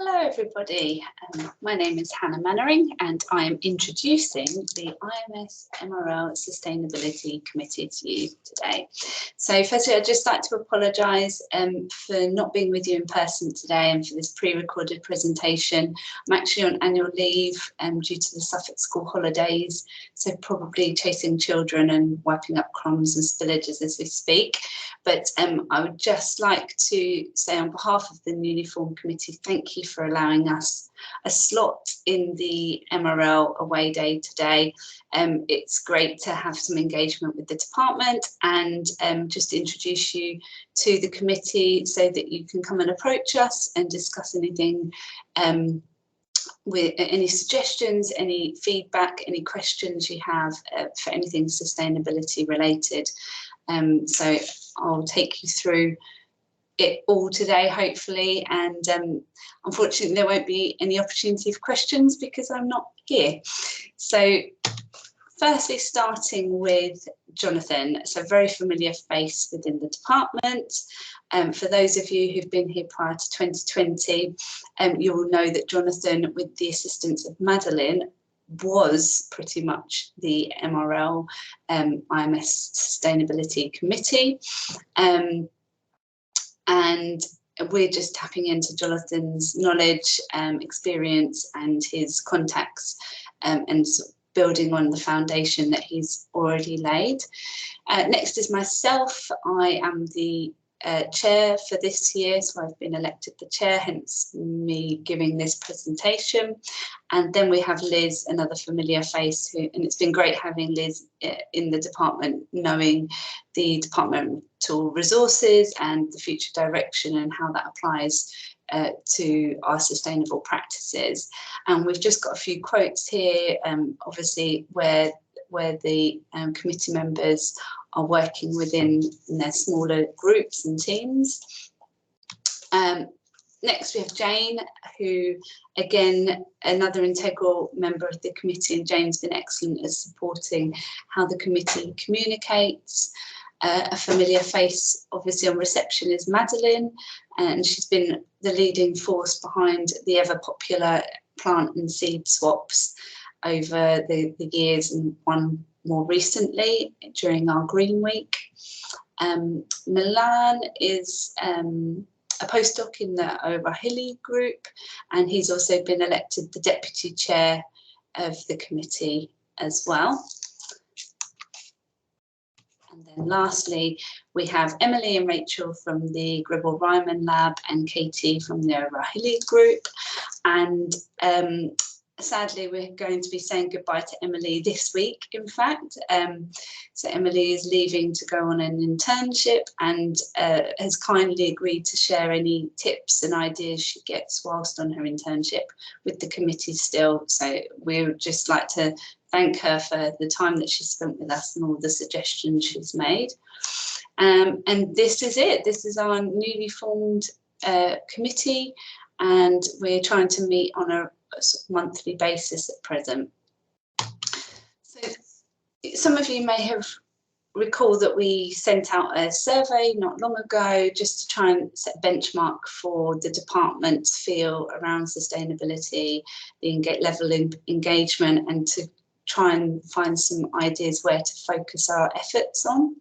Hello everybody, my name is Hannah Mannering and I am introducing the IMS-MRL Sustainability Committee to you today. So firstly I'd just like to apologise for not being with you in person today and for this pre-recorded presentation. I'm actually on annual leave due to the Suffolk school holidays, so probably chasing children and wiping up crumbs and spillages as we speak. But I would just like to say on behalf of the newly formed committee, thank you for allowing us a slot in the MRL away day today. It's great to have some engagement with the department and just introduce you to the committee so that you can come and approach us and discuss anything with any suggestions, any feedback, any questions you have for anything sustainability related. So I'll take you through it all today, hopefully, and unfortunately there won't be any opportunity for questions because I'm not here. So firstly, starting with Jonathan, so a very familiar face within the department. For those of you who've been here prior to 2020, you will know that Jonathan, with the assistance of Madeline, was pretty much the MRL IMS Sustainability Committee. And we're just tapping into Jonathan's knowledge, experience and his contacts and sort of building on the foundation that he's already laid. Next is myself. I am the chair for this year, so I've been elected the chair, hence me giving this presentation. And then we have Liz, another familiar face, and it's been great having Liz in the department, knowing the departmental resources and the future direction and how that applies to our sustainable practices. And we've just got a few quotes here, obviously where the committee members are working within their smaller groups and teams. Next we have Jane, who again, another integral member of the committee, and Jane's been excellent at supporting how the committee communicates. A familiar face obviously on reception is Madeline, and she's been the leading force behind the ever popular plant and seed swaps over the years, and one more recently during our Green Week. Milan is a postdoc in the O'Rahilly group, and he's also been elected the deputy chair of the committee as well. And then lastly, we have Emily and Rachel from the Gribble-Ryman lab and Katie from the O'Rahilly group. And sadly, we're going to be saying goodbye to Emily this week, in fact. So Emily is leaving to go on an internship and has kindly agreed to share any tips and ideas she gets whilst on her internship with the committee still. So we would just like to thank her for the time that she spent with us and all the suggestions she's made. And this is it. This is our newly formed committee, and we're trying to meet on a sort of monthly basis at present. So some of you may have recalled that we sent out a survey not long ago just to try and set a benchmark for the department's feel around sustainability, the level of engagement, and to try and find some ideas where to focus our efforts on.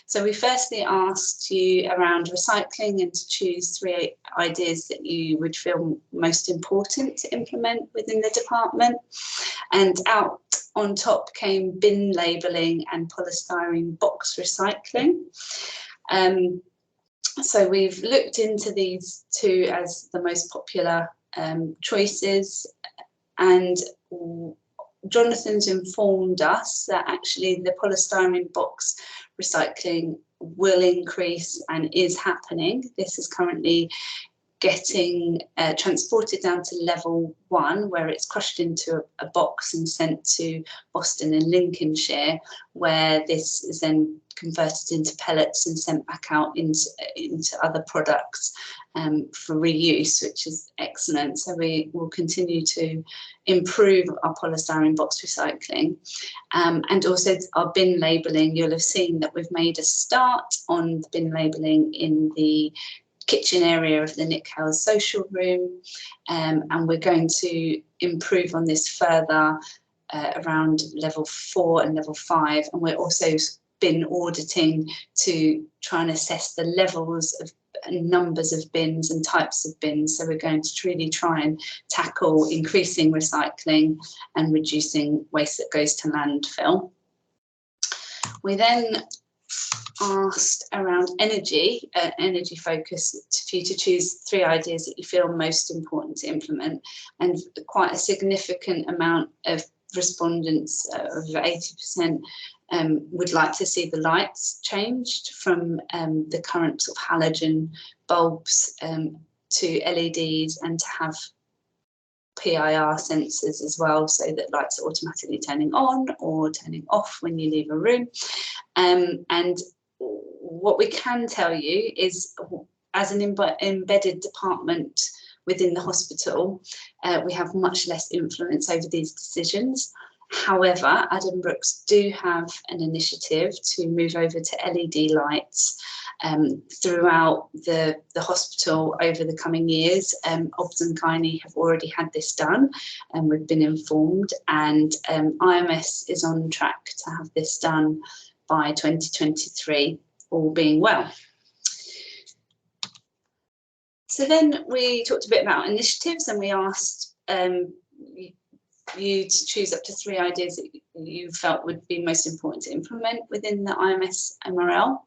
So we firstly asked you around recycling and to choose 3 ideas that you would feel most important to implement within the department. And out on top came bin labelling and polystyrene box recycling. So we've looked into these 2 as the most popular choices, and Jonathan's informed us that actually the polystyrene box recycling will increase and is happening. This is currently getting transported down to level 1, where it's crushed into a box and sent to Boston and Lincolnshire, where this is then converted into pellets and sent back out into other products for reuse, which is excellent. So we will continue to improve our polystyrene box recycling. And also our bin labelling. You'll have seen that we've made a start on the bin labelling in the kitchen area of the Nick Hales social room, and we're going to improve on this further around level 4 and level 5, and we're also bin auditing to try and assess the levels of numbers of bins and types of bins. So we're going to really try and tackle increasing recycling and reducing waste that goes to landfill. We then asked around energy focus for you to choose 3 ideas that you feel most important to implement, and quite a significant amount of respondents, over 80%, would like to see the lights changed from the current sort of halogen bulbs to LEDs, and to have PIR sensors as well, so that lights are automatically turning on or turning off when you leave a room. And what we can tell you is, as an embedded department within the hospital, we have much less influence over these decisions. However, Addenbrooke's do have an initiative to move over to LED lights throughout the hospital over the coming years. Obs and Gynae have already had this done, and we've been informed, and IMS is on track to have this done by 2023, all being well. So then we talked a bit about initiatives, and we asked you to choose up to 3 ideas that you felt would be most important to implement within the IMS-MRL.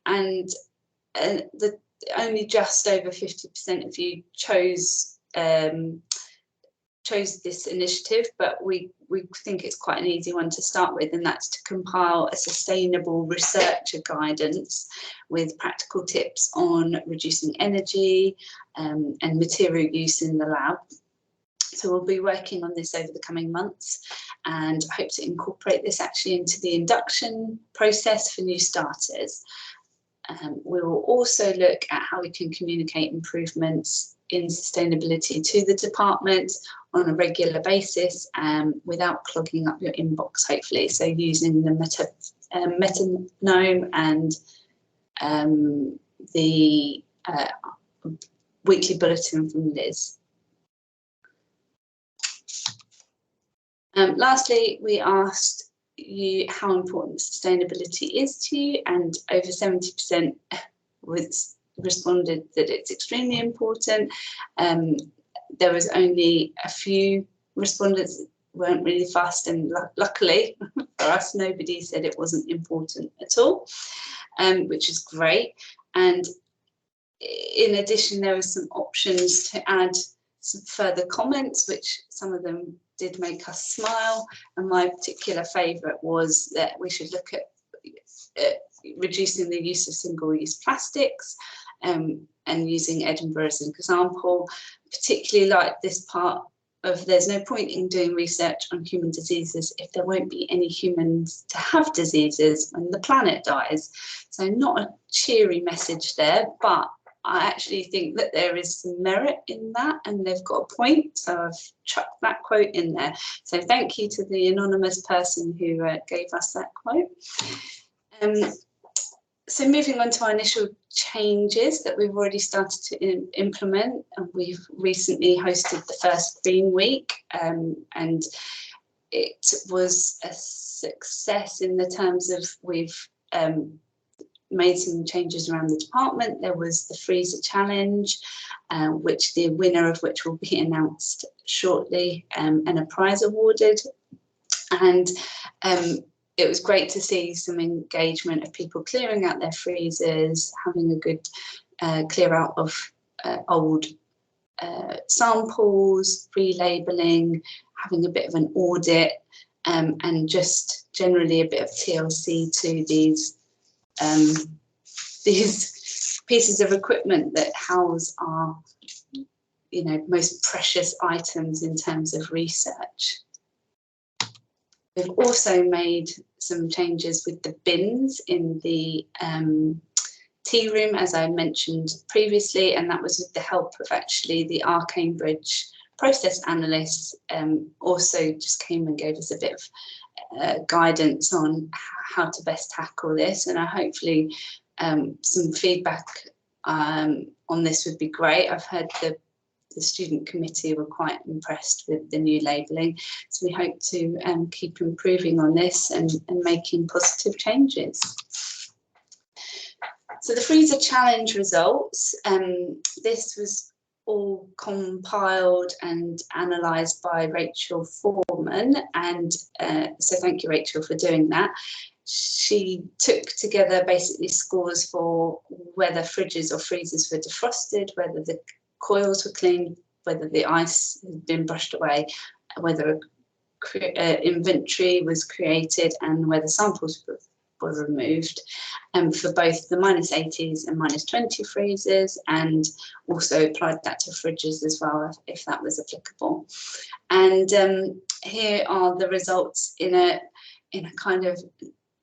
And only just over 50% of you chose this initiative, but we think it's quite an easy one to start with, and that's to compile a sustainable researcher guidance with practical tips on reducing energy and material use in the lab. So we'll be working on this over the coming months, and hope to incorporate this actually into the induction process for new starters. We will also look at how we can communicate improvements in sustainability to the department on a regular basis, without clogging up your inbox, hopefully. So using the metronome and the weekly bulletin from Liz. Lastly, we asked you how important sustainability is to you, and over 70% responded that it's extremely important. There was only a few respondents that weren't really fussed, and luckily for us, nobody said it wasn't important at all, which is great. And in addition, there were some options to add some further comments, which some of them did make us smile, and my particular favourite was that we should look at reducing the use of single-use plastics, and using Edinburgh as an example. Particularly like this part of, there's no point in doing research on human diseases if there won't be any humans to have diseases when the planet dies. So not a cheery message there, but I actually think that there is some merit in that, and they've got a point, so I've chucked that quote in there. So thank you to the anonymous person who gave us that quote. So moving on to our initial changes that we've already started to implement, and we've recently hosted the first Green Week, and it was a success in the terms of we've made some changes around the department. There was the freezer challenge, which the winner of which will be announced shortly, and a prize awarded. And it was great to see some engagement of people clearing out their freezers, having a good clear out of old samples, relabelling, having a bit of an audit, and just generally a bit of TLC to these pieces of equipment that house our, most precious items in terms of research. We've also made some changes with the bins in the tea room, as I mentioned previously, and that was with the help of actually the our Cambridge process analysts, also just came and gave us a bit of guidance on how to best tackle this, and hopefully some feedback on this would be great. I've heard the student committee were quite impressed with the new labelling, so we hope to keep improving on this and making positive changes. So the freezer challenge results, this was all compiled and analysed by Rachel Foreman, and so thank you, Rachel, for doing that. She took together basically scores for whether fridges or freezers were defrosted, whether the coils were cleaned, whether the ice had been brushed away, whether inventory was created, and whether samples were removed, for both the -80s and -20 freezers, and also applied that to fridges as well, if that was applicable. And here are the results in a kind of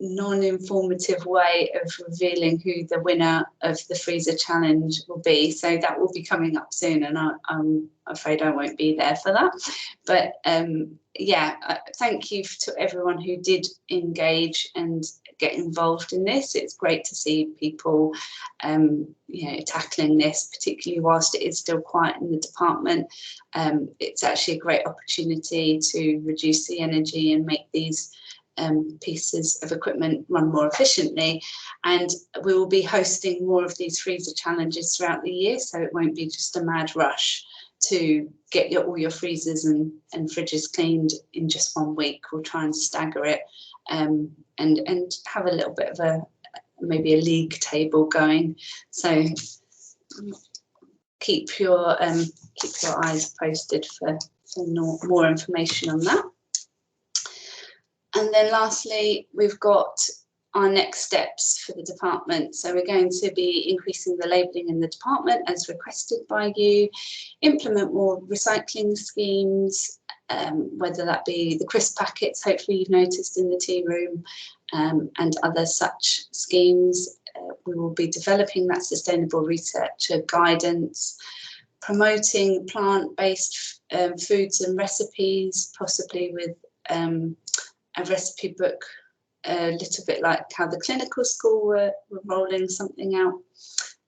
non-informative way of revealing who the winner of the freezer challenge will be. So that will be coming up soon, and I'm afraid I won't be there for that. But yeah, thank you to everyone who did engage and get involved in this. It's great to see people you know, tackling this, particularly whilst it is still quiet in the department. It's actually a great opportunity to reduce the energy and make these pieces of equipment run more efficiently, and we will be hosting more of these freezer challenges throughout the year, so it won't be just a mad rush to get all your freezers and fridges cleaned in just 1 week. We'll try and stagger it and have a little bit of maybe a league table going, so keep your eyes posted for more information on that. And then lastly, we've got our next steps for the department. So we're going to be increasing the labelling in the department as requested by you, implement more recycling schemes, whether that be the crisp packets, hopefully you've noticed in the tea room, and other such schemes. We will be developing that sustainable researcher guidance, promoting plant-based foods and recipes, possibly with a recipe book, a little bit like how the clinical school were rolling something out.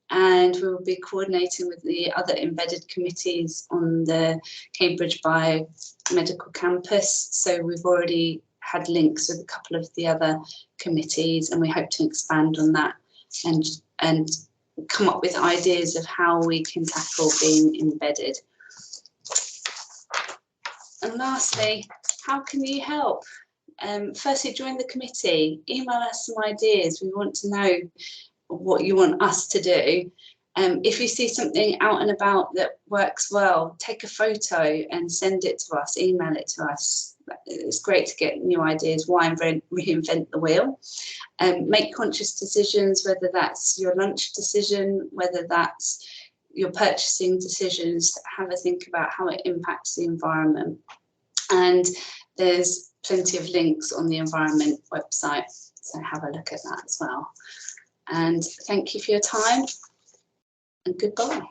And we will be coordinating with the other embedded committees on the Cambridge Biomedical Campus. So we've already had links with a couple of the other committees, and we hope to expand on that and come up with ideas of how we can tackle being embedded. And lastly, how can you help? Firstly, join the committee, email us some ideas. We want to know what you want us to do. If you see something out and about that works well, take a photo and send it to us, email it to us. It's great to get new ideas. Why reinvent the wheel? Make conscious decisions, whether that's your lunch decision, whether that's your purchasing decisions. Have a think about how it impacts the environment. And there's plenty of links on the environment website, so have a look at that as well. And thank you for your time, and goodbye.